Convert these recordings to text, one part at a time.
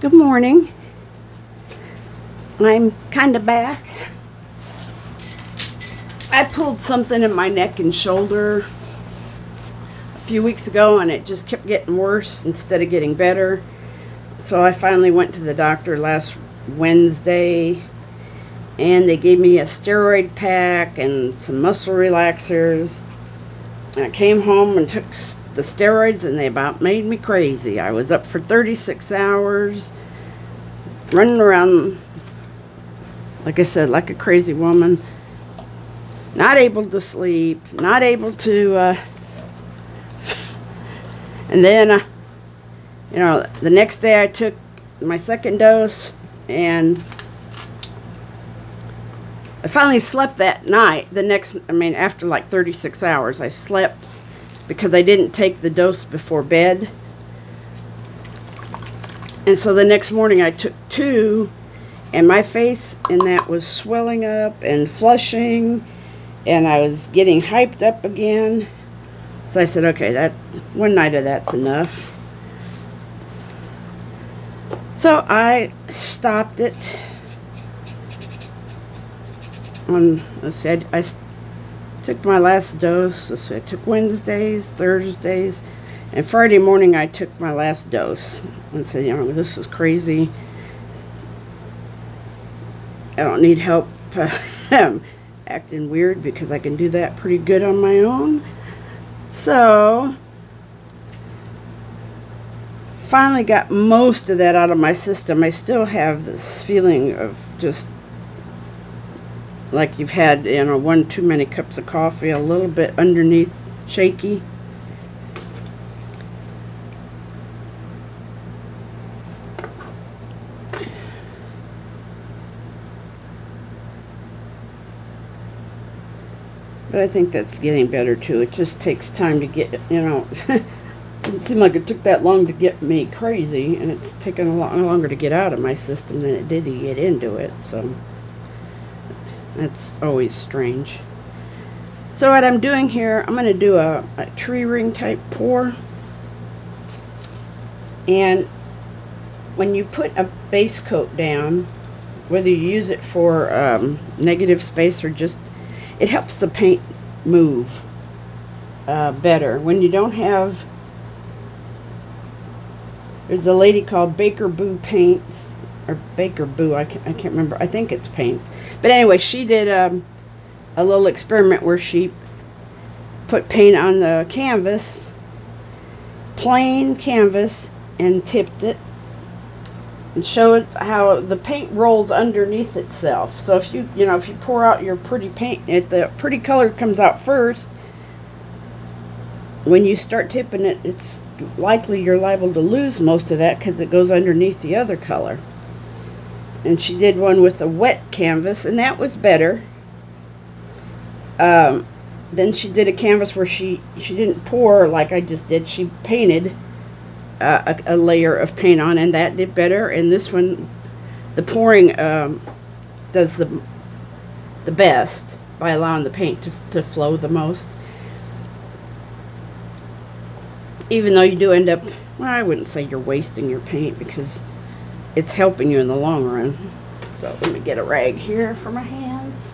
Good morning. I'm kind of back. I pulled something in my neck and shoulder a few weeks ago and it just kept getting worse instead of getting better. So I finally went to the doctor last Wednesday and they gave me a steroid pack and some muscle relaxers. And I came home and took the steroids and they about made me crazy. I was up for 36 hours, running around, like I said, like a crazy woman. Not able to sleep, not able to, and then, you know, the next day I took my second dose and I finally slept that night. After like 36 hours, I slept because I didn't take the dose before bed. And so the next morning I took 2, and my face in that was swelling up and flushing, and I was getting hyped up again. So I said, okay, that one night of that's enough. So I stopped it on, let's see, I took my last dose. Let's see, I took Wednesdays, Thursdays, and Friday morning I took my last dose. And said, you know, this is crazy. I don't need help acting weird because I can do that pretty good on my own. So finally got most of that out of my system. I still have this feeling of just like you've had, you know, 1 too many cups of coffee, a little bit underneath shaky. But I think that's getting better too. It just takes time to get, you know, it didn't seem like it took that long to get me crazy, and it's taken a lot longer to get out of my system than it did to get into it, so that's always strange. So what I'm doing here, I'm going to do a tree ring type pour. And when you put a base coat down, whether you use it for negative space or just, it helps the paint move better. When you don't have, there's a lady called Baker Boo Paints, or Baker Boo, I can't remember, I think it's Paints. But anyway, she did a little experiment where she put paint on the canvas, plain canvas, and tipped it, and showed how the paint rolls underneath itself. So if you pour out your pretty paint, the pretty color comes out first. When you start tipping it, it's likely you're liable to lose most of that because it goes underneath the other color. And she did one with a wet canvas, and that was better. Then she did a canvas where she didn't pour like I just did. She painted a layer of paint on, and that did better. And this one, the pouring does the best by allowing the paint to flow the most. Even though you do end up, well, I wouldn't say you're wasting your paint because it's helping you in the long run. So let me get a rag here for my hands.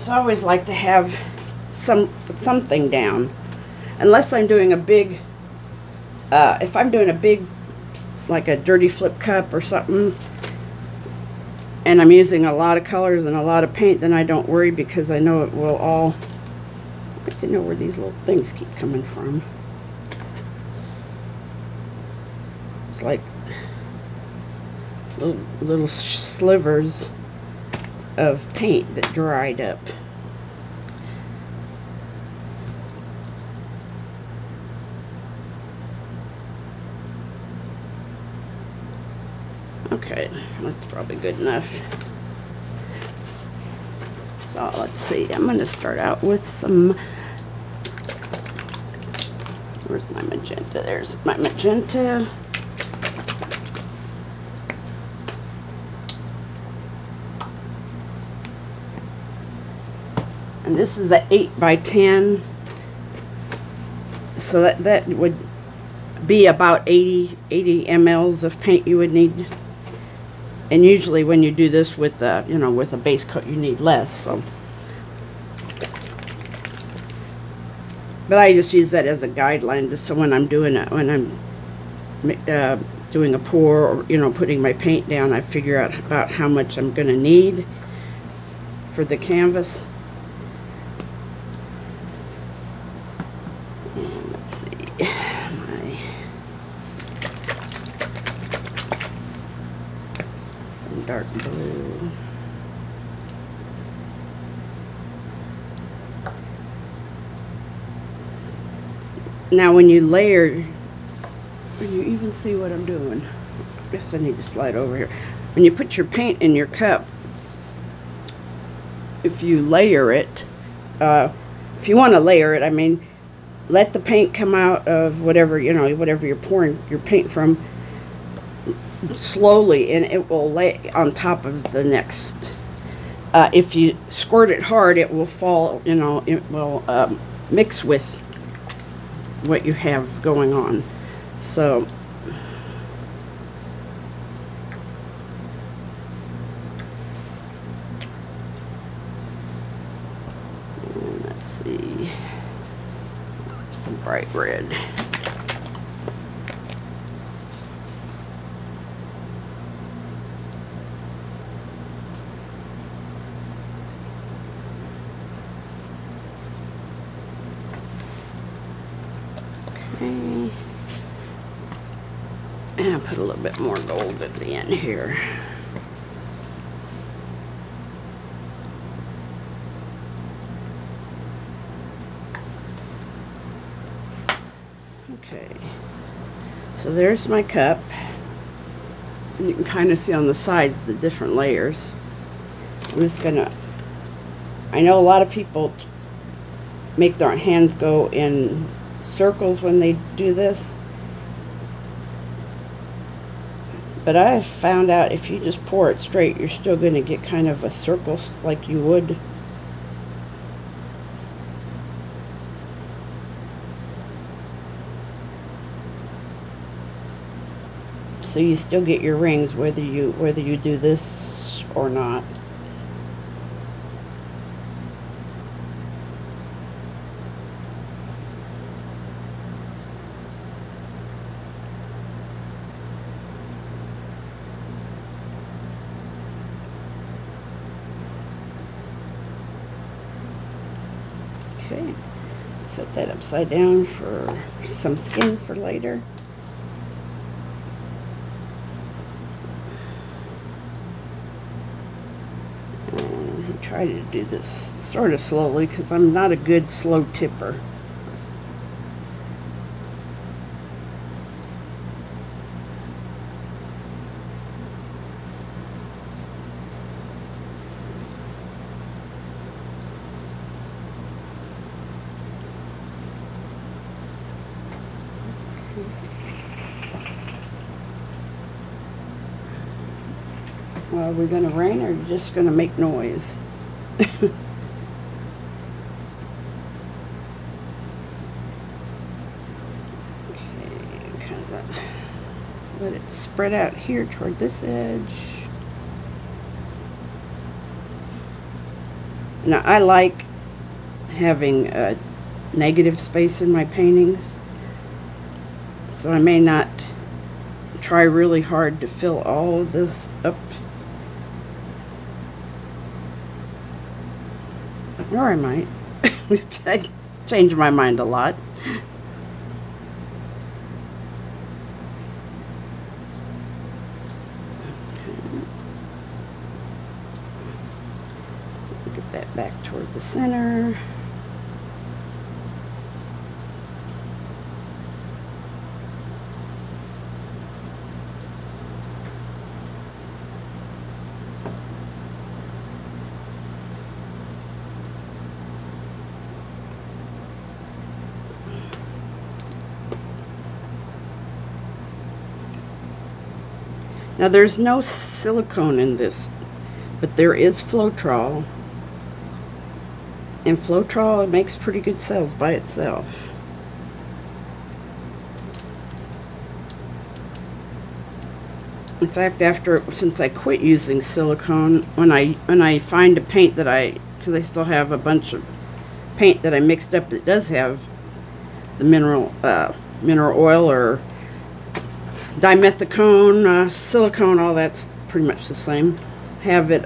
So I always like to have something down, unless I'm doing a big, if I'm doing a big, like a dirty flip cup or something, and I'm using a lot of colors and a lot of paint, then I don't worry because I know it will all, I like to know where these little things keep coming from. It's like little slivers of paint that dried up. Okay, that's probably good enough. So let's see, I'm going to start out with some, where's my magenta? There's my magenta. And this is a 8 by 10. So that would be about 80 mLs of paint you would need. And usually when you do this with you know, with a base coat, you need less. So, but I just use that as a guideline, just so when I'm doing it, when I'm doing a pour, or, you know, putting my paint down, I figure out about how much I'm going to need for the canvas. And let's see, some dark blue. Now when you layer, can you even see what I'm doing? I guess I need to slide over here. When you put your paint in your cup, if you layer it, if you want to layer it, I mean, let the paint come out of whatever, you know, whatever you're pouring your paint from slowly, and it will lay on top of the next. If you squirt it hard, it will fall, you know, it will mix with what you have going on. So let's see, some bright red. Okay. And I'll put a little bit more gold at the end here. Okay, so there's my cup. And you can kind of see on the sides the different layers. I'm just gonna, I know a lot of people make their hands go in circles when they do this. But I've found out if you just pour it straight, you're still going to get kind of a circle like you would. So you still get your rings whether you do this or not. Okay, set that upside down for some skin for later. And I try to do this sort of slowly because I'm not a good slow tipper. Well, are we going to rain or are you just going to make noise? Okay, kind of let it spread out here toward this edge. Now, I like having a negative space in my paintings, so I may not try really hard to fill all of this up. Or I might. I change my mind a lot. Get that back toward the center. Now there's no silicone in this, but there is Floetrol. And Floetrol makes pretty good sales by itself. In fact, since I quit using silicone, when I find a paint that because I still have a bunch of paint that I mixed up that does have the mineral oil or dimethicone, silicone, all that's pretty much the same. Have it,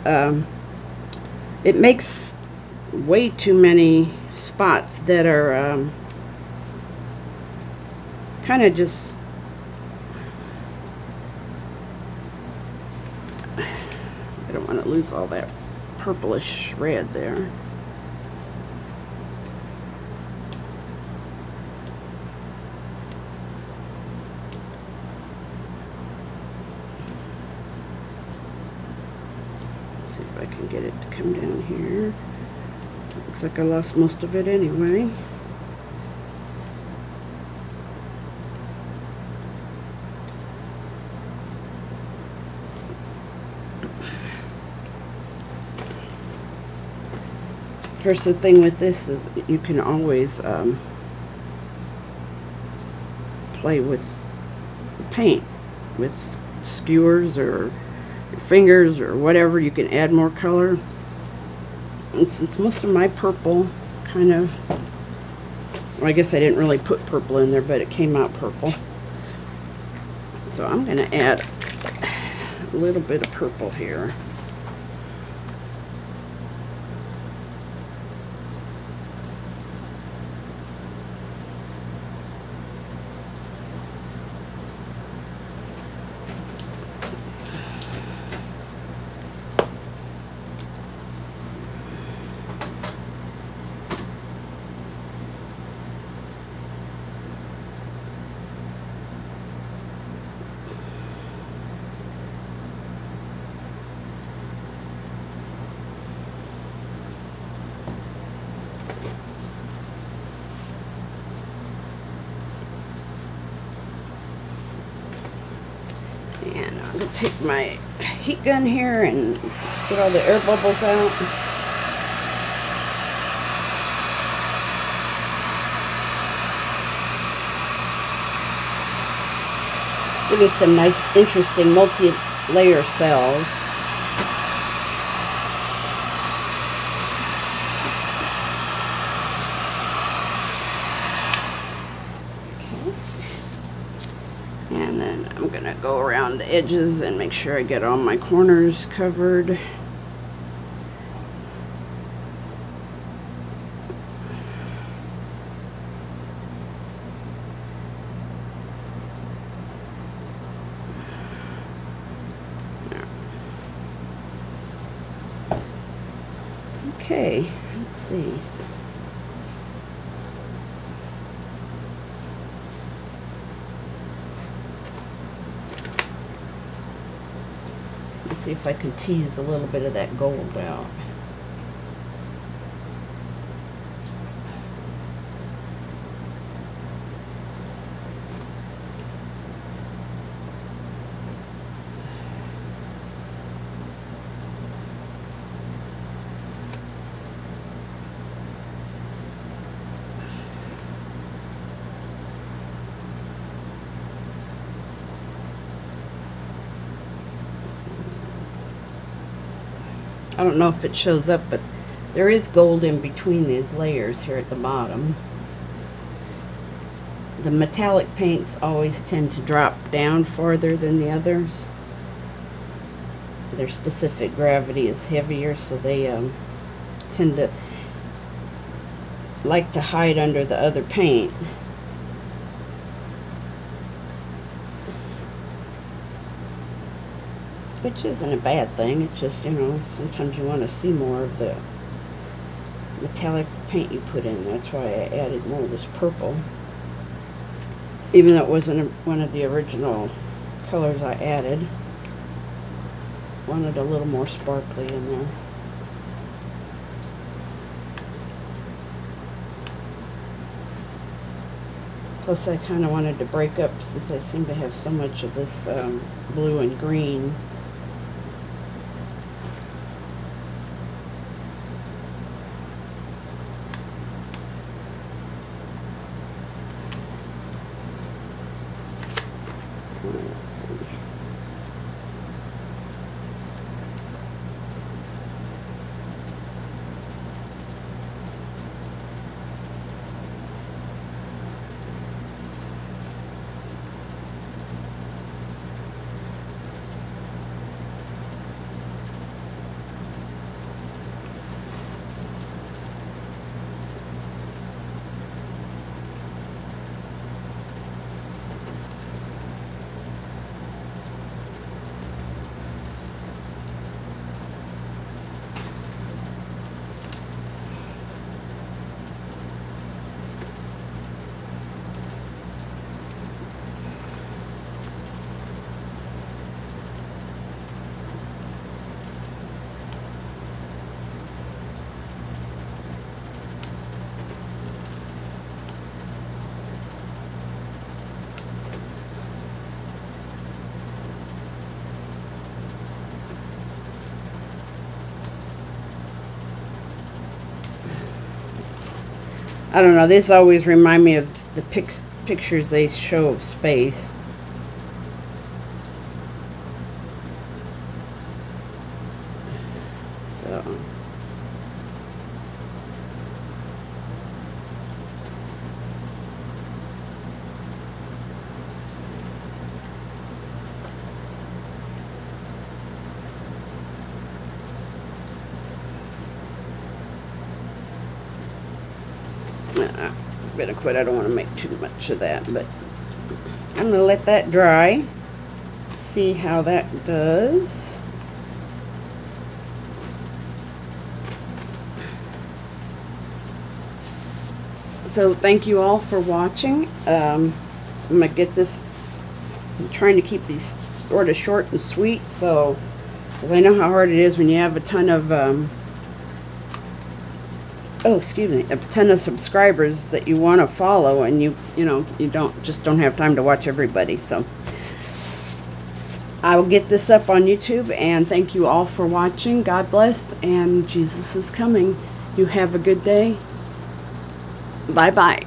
it makes way too many spots that are kind of just, I don't want to lose all that purplish red there. See if I can get it to come down here. Looks like I lost most of it anyway. Here's the thing with this is you can always play with the paint with skewers or your fingers or whatever. You can add more color. And since most of my purple kind of, well, I guess I didn't really put purple in there, but it came out purple. So I'm going to add a little bit of purple here. And I'm going to take my heat gun here and get all the air bubbles out. Give me some nice, interesting multi-layer cells. And then I'm going to go around the edges and make sure I get all my corners covered. Okay, let's see. Let's see if I can tease a little bit of that gold out. I don't know if it shows up, but there is gold in between these layers here at the bottom. The metallic paints always tend to drop down farther than the others. Their specific gravity is heavier, so they tend to like to hide under the other paint. Which isn't a bad thing. It's just, you know, sometimes you want to see more of the metallic paint you put in. That's why I added more of this purple. Even though it wasn't one of the original colors I added. Wanted a little more sparkly in there. Plus I kind of wanted to break up, since I seem to have so much of this blue and green. I don't know, this always remind me of the pictures they show of space. So I'm gonna quit. I don't want to make too much of that, but I'm gonna let that dry. See how that does. So thank you all for watching. I'm gonna get this. I'm trying to keep these sort of short and sweet, so because I know how hard it is when you have a ton of a ton of subscribers that you want to follow, and you don't have time to watch everybody. So I will get this up on YouTube, and thank you all for watching. God bless, and Jesus is coming. You have a good day. Bye bye.